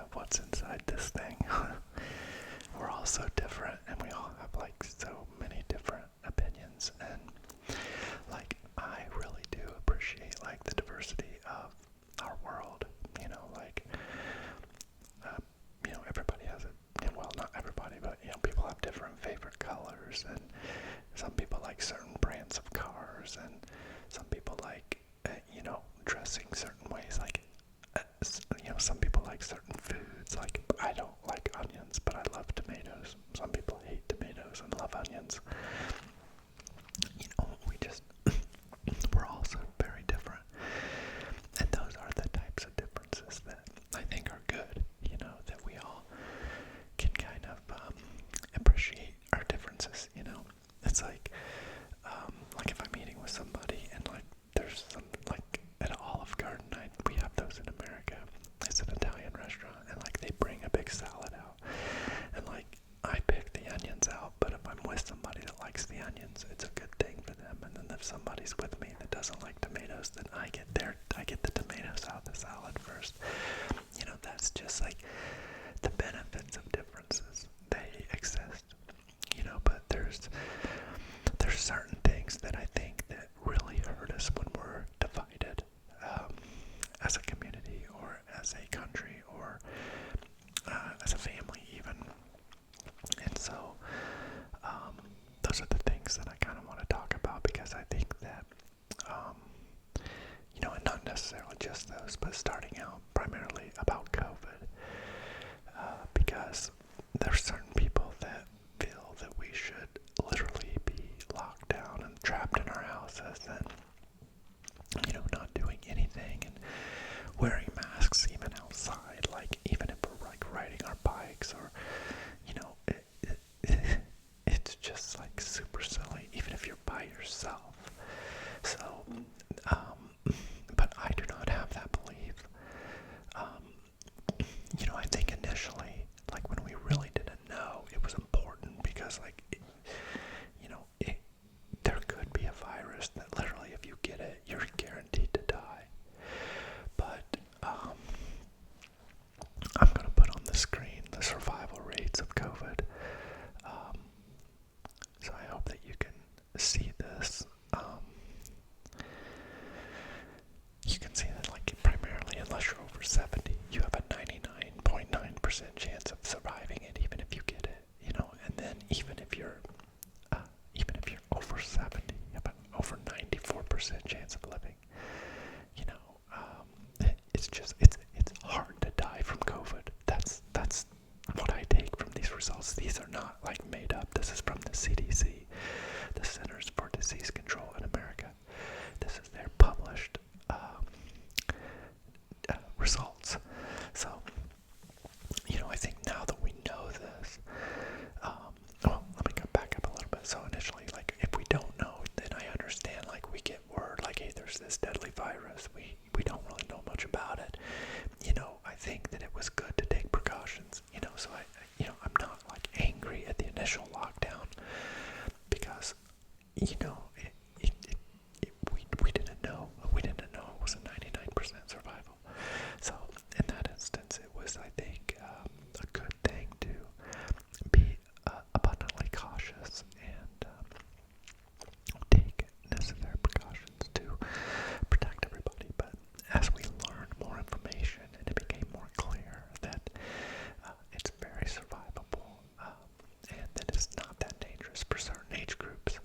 of what's inside this thing. We're all so different, and we all have like so many different opinions, and like I really do appreciate like the diversity of our world. Like everybody has it. Well, not everybody, but people have different favorite colors, and some people like certain brands of cars, and some people like dressing certain ways. Like some people like certain foods. Like I don't like onions, but I love tomatoes. Some people hate tomatoes and love onions. We just we're all so very different, and those are the types of differences that I think are good. That we all can kind of appreciate our differences. It's like if I'm eating with somebody and like there's some like at Olive Garden, we have those in America. It's an Italian restaurant, and like they bring a big salad out, and like I pick the onions out. But if I'm with somebody that likes the onions, it's a good thing for them. And then if somebody's with me that doesn't like tomatoes, then I get the tomatoes out of the salad first. That's just like the benefits of differences. They exist, but there's certain things that I think that really hurt us when we're divided, as a community or as a country or as a family even. And so those are the things that I kind of want to talk about, because I think that and not necessarily just those, but starting out primarily about COVID, because there's certain people that feel that we should literally be locked down and trapped in our houses and, not doing anything and wearing masks even outside, like even if we're like riding our bikes or, it's just like super silly, even if you're by yourself. So, but I do not have that belief. I think initially, like when we really didn't know, it was important because like, there could be a virus that literally if you get it, you're guaranteed to die. But, I'm going to put on the screen the survival rates of COVID. So I hope that you can see this. You can see that like primarily, unless you're over 70, you have a 99.9% chance of surviving it, even if you get it, and then even if you're over 70, you have an over 94% chance of living. It's hard to die from COVID. That's what I take from these results. These are not like made up. This is from the CDC, the Centers for Disease Control in America. This is their published results. So, I think now that we know this, well, let me go back up a little bit. So initially, like, if we don't know, then I understand, like, we get word, like, hey, there's this deadly virus. We don't really know much about it. I think that it was good to take precautions, so I'm not, like, angry at the initial lockdown because, we didn't know. We didn't know it was a 99% survival. So in that instance, it was, I think, a good thing to be abundantly cautious and take necessary precautions to protect everybody. But as we learned more information and it became more clear that it's very survivable and that it's not that dangerous for certain age groups,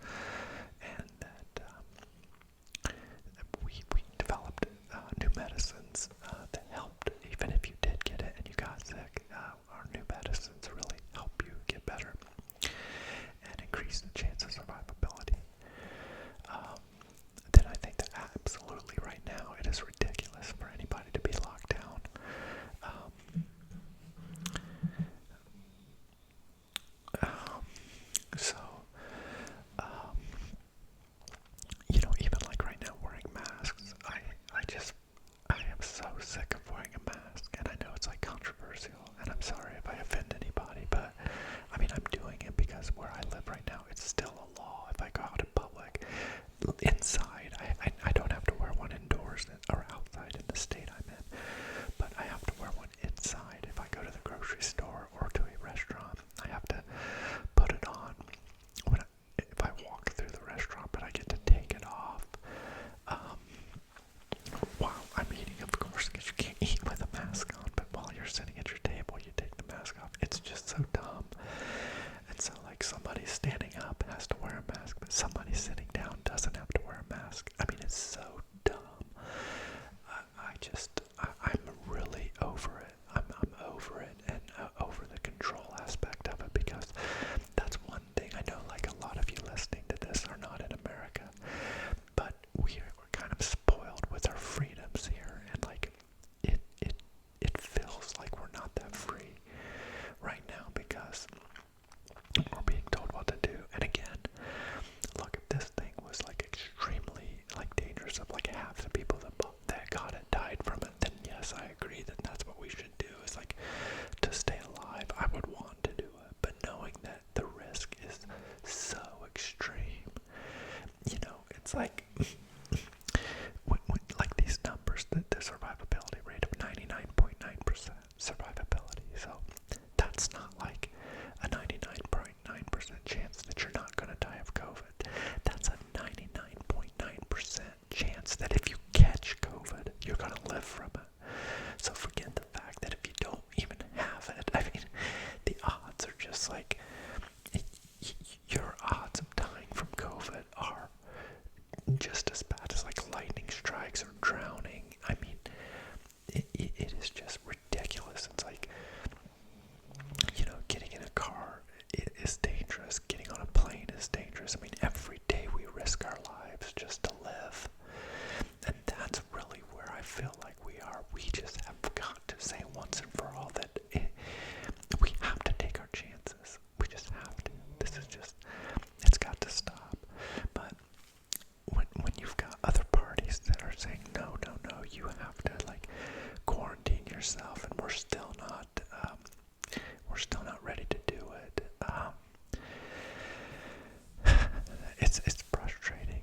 just so dumb. And so, like, somebody standing up has to wear a mask, but somebody sitting down doesn't have to wear a mask. I mean, it's so dumb. I'm really over it. I'm over it, and over the control aspect of it, because that's one thing. I know, like, a lot of you listening to this are not in America, but we're kind of spoiled with our freedoms here, and like, it feels like we're not that free right now because we're being told what to do. And again, look, if this thing was like extremely like dangerous, of like half the people that got it died from it, then yes, I agree that that's what we should do, is like, to stay alive. I would want to do it, but knowing that the risk is so extreme, you know, it's like when like these numbers, the survivability rate of 99.9% survivability, so that's not like a 99.9% chance that you're not going to die of COVID. That's a 99.9% chance that if you catch COVID, you're going to live from it. So forget the fact that if you don't even have it, I mean, the odds are just like, your odds of dying from COVID are just as bad as like lightning strikes or drowning. I mean, it is just ridiculous. It's like, you know, getting in a car is dangerous. Getting on a plane is dangerous. I mean, every day we risk our lives just to live. And that's really where I feel like we are. We just have got to say once and for all that we have to take our chances. We just have to. This is just, it's got to stop. But when you've got other parties that are saying, no, you have to like quarantine yourself, and we're still not ready to do it. It's frustrating.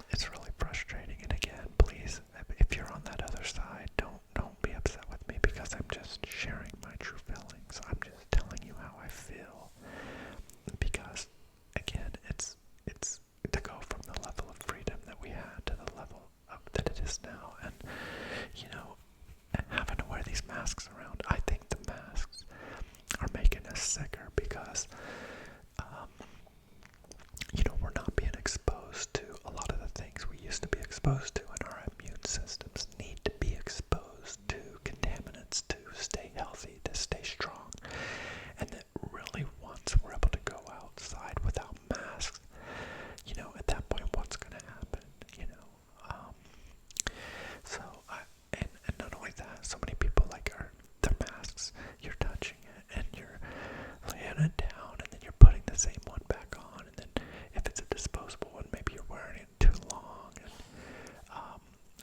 It's really frustrating. And again, please, if you're on that other side, don't be upset with me, because I'm just sharing my true feelings. I'm just telling you how I feel, because again, it's to go from the level of freedom that we had to the level that it is now, and you know, having to wear these masks around. I think the masks are making us sicker because, you know, we're not being exposed to a lot of the things we used to be exposed to, and our immune systems need to be exposed to contaminants to stay healthy, to stay strong. And that really, once we're able to go outside without masks, you know, at that point, what's going to happen, you know? And not only that, so many people like their masks, you're touching it and you're laying it down, and then you're putting the same one back on, and then if it's a disposable one, maybe you're wearing it too long. And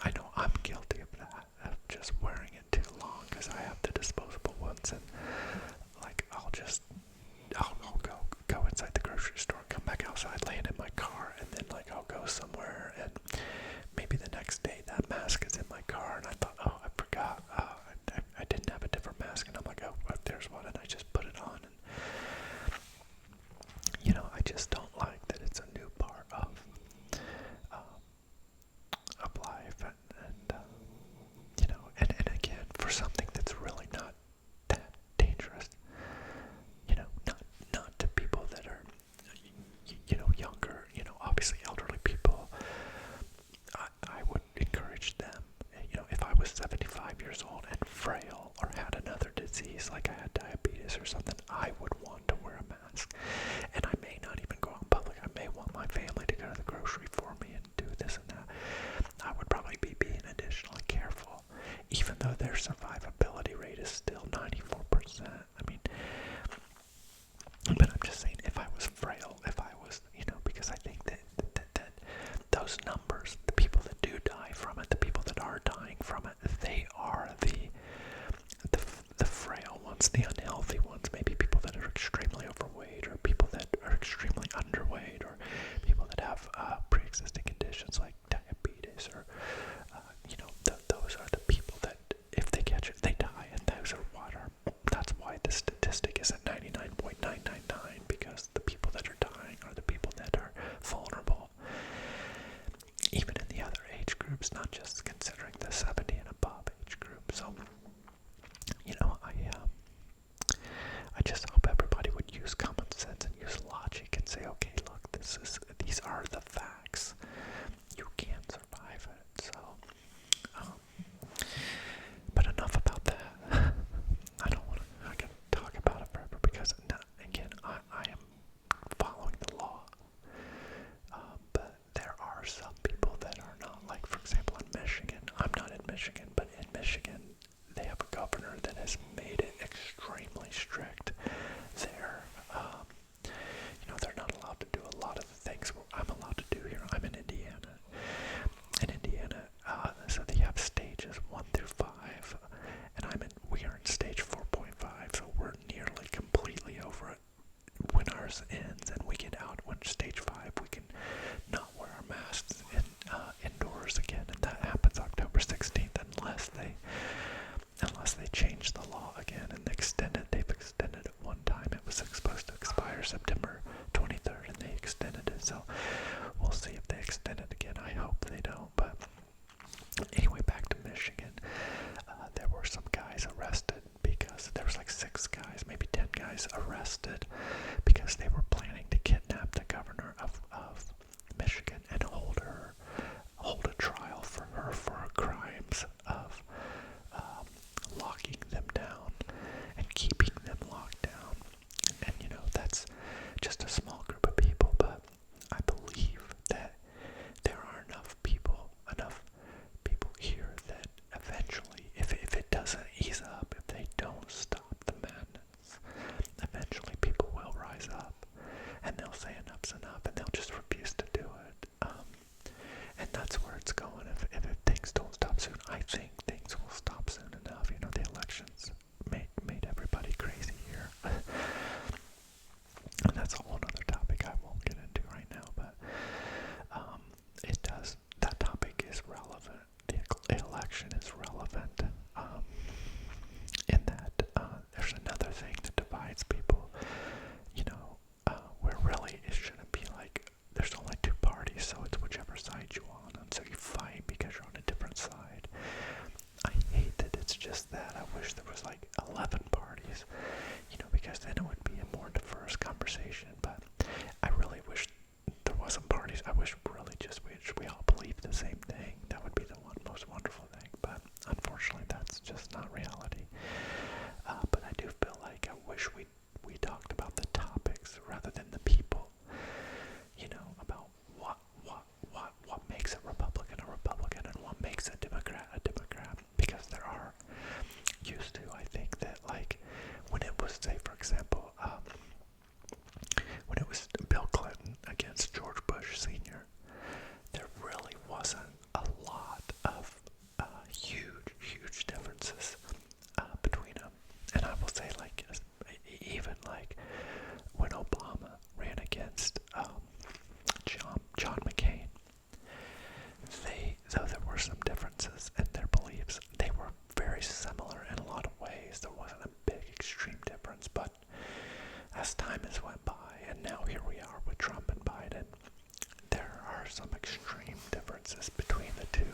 I know I'm guilty of that, of just wearing it too long, because I have the disposable ones, and like I'll go inside the grocery store, come back outside, lay it in my car, and then like I'll go somewhere, and maybe the next day that mask is in my car, and I thought, oh, I forgot, I didn't have a different mask, and I'm like, oh, there's one, and I just put it on, and you know, I just don't like that it's a new part of life, and you know, and again, for something that's really not that dangerous, you know, not to people that are, you know, younger, you know, obviously elderly people. I would encourage them, you know, if I was 75 years old and frail or had another disease, like I had diabetes or something, I would want to wear a mask. And I may not even go out in public. I may want my family to go to the grocery for me and do this and that. I would probably be being additionally careful, even though their survivability rate is still 94%. I mean, but I'm just saying, if I was frail, if I was, you know, because I think that those numbers, the people that do die from it, the people that are dying from it, they are the frail ones, the unhealthy ones, maybe people that are extremely overweight, or people that are extremely underweight, or people that have pre-existing conditions like diabetes, or you know, those are the people that, if they catch it, they die, and those are that's why the statistic is at 99.999, because the people that are dying are the people that are vulnerable, even in the other age groups, not just considering the 70 and above age group. So, you know, I just hope arrested because they were planning to kidnap the governor of Michigan and hold a trial for her for her crimes of locking them down and keeping them locked down. And that's just a small group of people, but I believe that there are enough people here that eventually, if it doesn't ease up, if they don't stop the madness, eventually people will rise up and they'll say enough's enough and they'll just refuse to do it. And that's where it's going. If things don't stop soon, I think things will stop soon enough. The elections made everybody crazy here. And that's a whole other topic I won't get into right now, but that topic is relevant. The election is relevant in that there's another thing that divides people, where really it shouldn't be like there's only two parties, so it's whichever side you on, and so you fight because you're on a different side. I hate that it's just that. I wish there was like 11 parties, because then it would be a more diverse conversation, but I really wish there wasn't parties. I wish we all believe the same thing. That would be the most wonderful thing, but unfortunately that's just not reality. But I do feel like I wish we talked about the topics rather than the people, about what makes a Republican and what makes a Democrat, because there are used to, I think that like when it was, say for example, when it was Bill Clinton against George Bush Sr., there really wasn't a lot of huge differences between them. And I will say, like, even like when Obama ran against John McCain, though there were some differences in their beliefs, they were very similar in a lot of ways. There wasn't a big extreme difference, but as time has went by, and now here we are with Trump and Biden, there are some extreme differences between the two.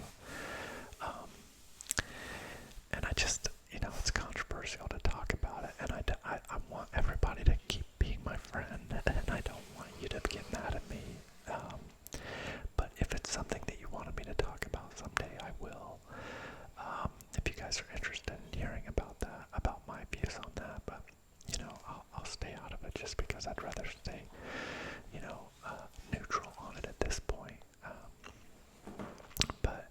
And I just, it's controversial to talk about it, and I want everybody to keep being my friend, and I don't want you to get mad at me. But if it's something that you wanted me to talk about someday, I will. If you guys are interested in hearing about that, about my views on that, but I'll stay out of it just because I'd rather stay, neutral on it at this point. But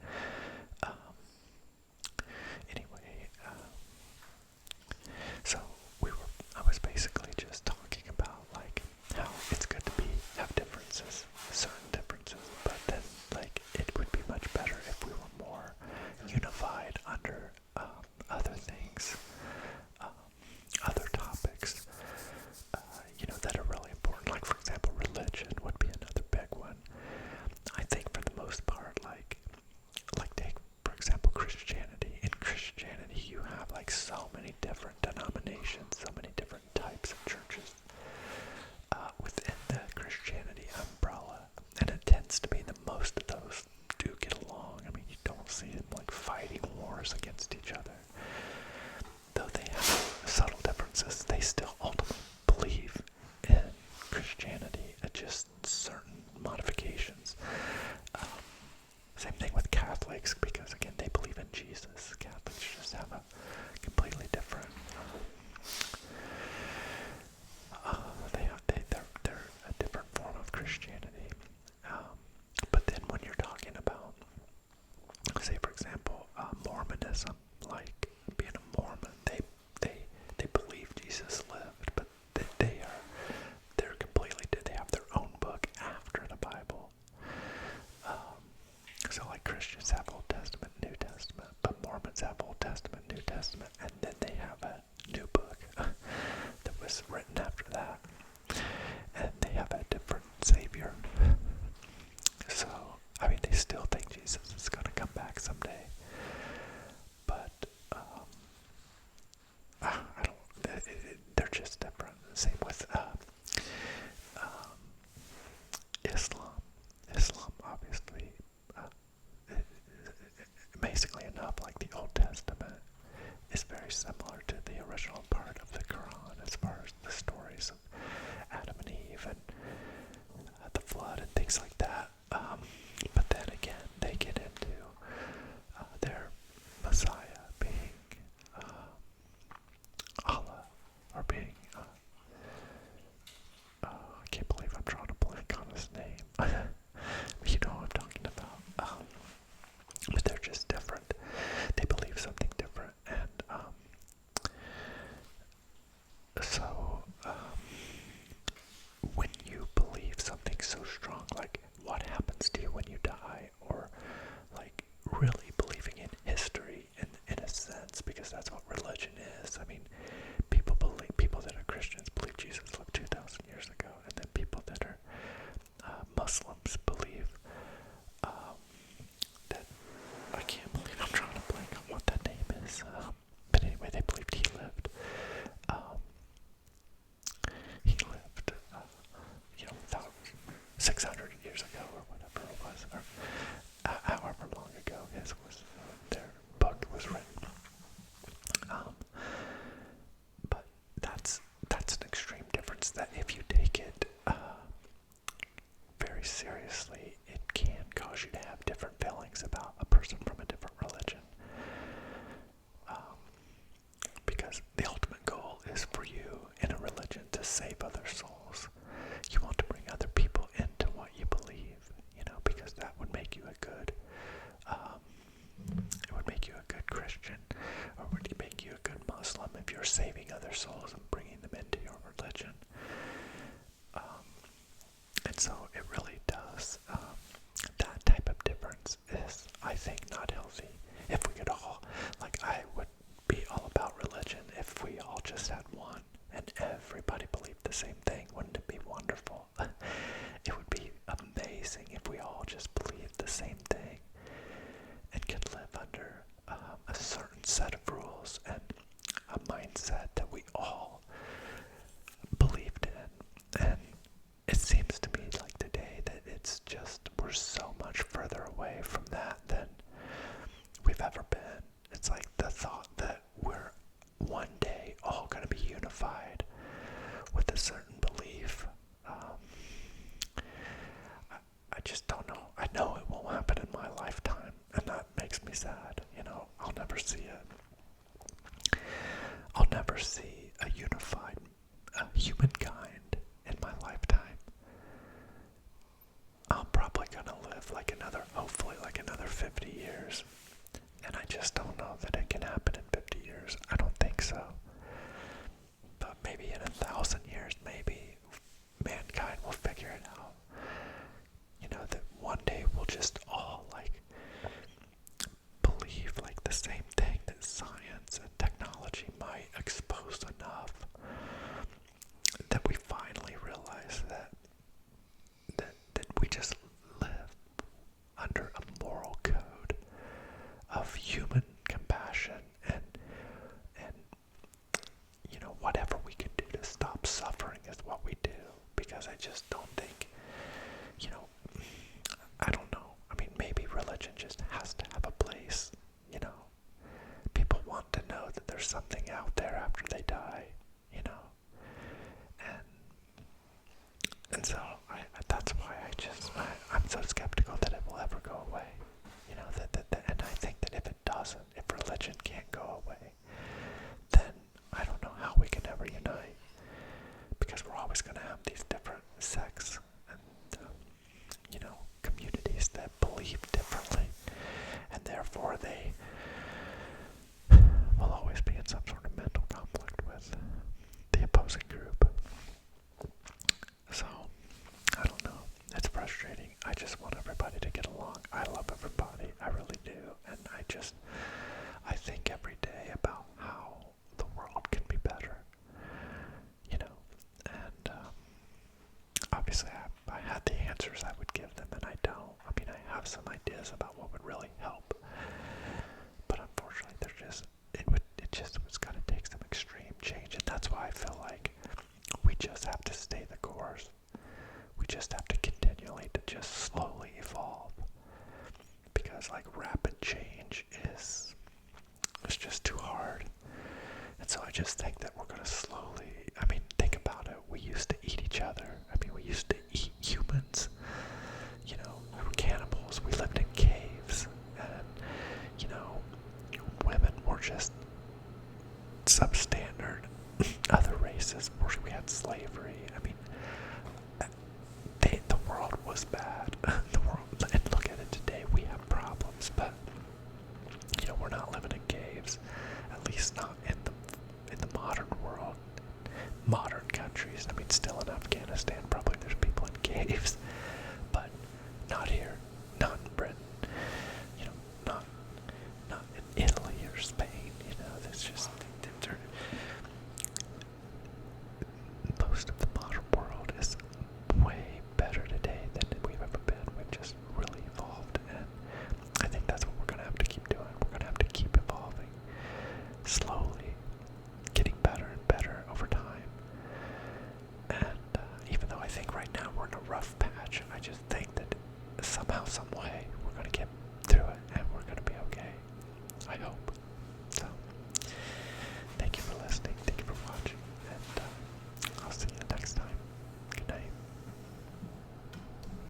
anyway, so I was basically just talking about like how it's good to have differences, certain differences, but then like it would be much better if we were more unified under other things, other topics, that are really important. Like for example, religion would be another big one. I think for the most part, like take for example Christianity. In Christianity, you have like so many different denominations, so many different types of churches within the Christianity umbrella, and it tends to be that most of those do get along. I mean, you don't see them like fighting wars against each other. Though they have subtle differences, they still ultimately believe in Christianity, just certain modifications. Same thing with Catholics, because again, they believe in Jesus. Catholics just have a completely different. They're a different form of Christianity. But then when you're talking about, say for example, Mormonism, like being a Mormon, they believe Jesus lived, but they're completely, they have their own book after the Bible. So like Christians have Old Testament, New Testament, but Mormons have Old Testament, New Testament, and then they have a new book that was written after that, and they have a different Savior. So, I mean, they still think Jesus is going to come back someday, but I don't. They're just different. Same with Islam. Islam, obviously, basically enough like the Old Testament, is very similar to the original part of the Quran as far as the stories of souls and bringing them into your religion. And so it really does. That type of difference is, I think, not healthy. If we could all, like, I would be all about religion if we all just had one and everybody believed the same thing. Wouldn't it be wonderful? It would be amazing if we all just believed the same thing and could live under a certain set of rules and a mindset that we all believed in. And it seems to me like today that it's just, we're so much further away from that than we've ever been. It's like the thought that we're one day all going to be unified with a certain belief. I just don't know. I know it won't happen in my lifetime, and that makes me sad. I'll never see it. I'll never see a unified humankind in my lifetime. I'm probably gonna live hopefully like another 50 years. And I just don't know that it can happen in 50 years. I don't think so. But maybe in 1,000 years, maybe mankind will figure it out. That one day we'll just all believe the same thing, that science and technology might expose enough that we finally realize that we just live under a moral code of human compassion and whatever we can do to stop suffering is what we do. Because I just don't think, I don't know. I mean, maybe religion just has to have a place. People want to know that there's something out there after they die. And so that's why I'm so skeptical that it will ever go away. And I think that if it doesn't, if religion can't go away, then I don't know how we can ever unite. Because we're always going to have these different sects and, communities that believe differently. And therefore they will always be in some sort of mental conflict with the opposing group. So, I don't know. It's frustrating. I just want everybody to get along. I love everybody. I really do. And I think every day about how the world can be better. And obviously I had the answers I would give them, and I don't. I mean, I have some ideas about what would really help. But unfortunately, it's got to take some extreme change. And that's why I feel like we just have to stay the course. We just have to continually to just slowly evolve. Because rapid change is just too hard. And so I just think that we're going to slowly, think about it. We used to eat each other. We used to eat humans. We were cannibals. We lived in caves. And, women were just substandard. Other races, we had slavery. The world was bad. And look at it today. We have problems, but we're not living in caves. At least not in the modern world, modern countries. Still in Afghanistan, probably there's people in caves, but not here, not in Britain. Not in Italy or Spain. That's just most of the modern world is way better today than we've ever been. We've just really evolved, and I think that's what we're going to have to keep doing. We're going to have to keep evolving slowly, getting better and better over time. And even though I think right now we're in a rough patch, I just think that somehow, some way,